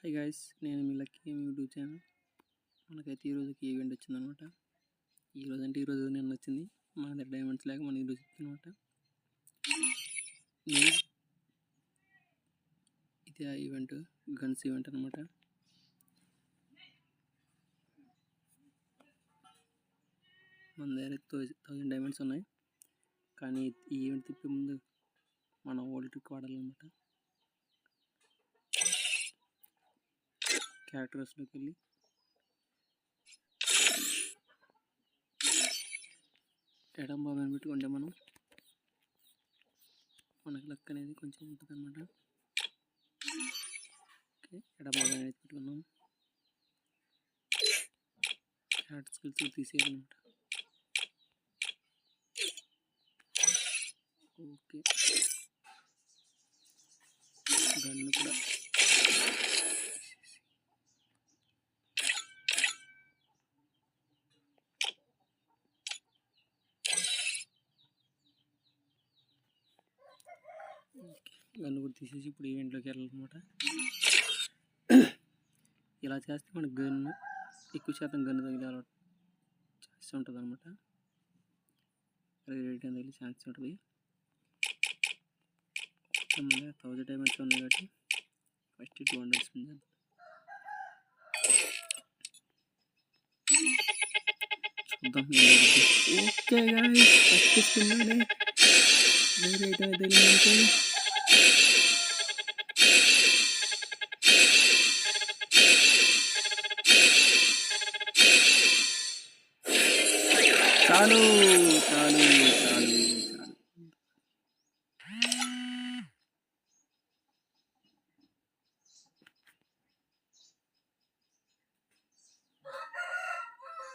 Hi guys, నేను మీ lucky YouTube channel. మనకైతే ఈరోజుకి event వచ్చిందనమాట. ఈరోజు అంటే ఈరోజు నిన్న వచ్చింది. మన దగ్గర డైమండ్స్ లేక మన ఈరోజు అనమాట. ఇది ఆ ఈవెంట్, గన్స్ ఈవెంట్ అనమాట. మన దగ్గర 1000 డైమండ్స్ ఉన్నాయి. కానీ ఈ ఈవెంట్ తిప్పే ముందు మన ఓల్డ్ ట్రిక్ వాడాలన్నమాట. క్యారెక్టర్స్లోకి వెళ్ళి ఎడం బాబాని పెట్టుకుంటే మనకి లక్ అనేది కొంచెం ఉంటుంది అనమాట. ఓకే, ఎడం బాబాని అనేది పెట్టుకున్నాం. క్యారెక్టర్ స్కిల్స్ తీసేయాలన్నమాట. ఓకే, గన్ను కూడా గన్ను కూడా తీసేసి ఇప్పుడు ఈవెంట్లోకి వెళ్ళాలన్నమాట. ఇలా చేస్తే మనకు గన్ను ఎక్కువ శాతం గన్ను తగిలే ఛాన్స్ ఉంటుంది అనమాట. రేట్ తగిలే ఛాన్స్ ఉంటుంది. మన 1000 డైమండ్స్ ఉన్నాయి కాబట్టి ఫస్ట్ 200 స్పిన్ చేద్దాం. చూద్దాం. Okay guys, first spin rate అయితే తగిలిందంటే చాలు.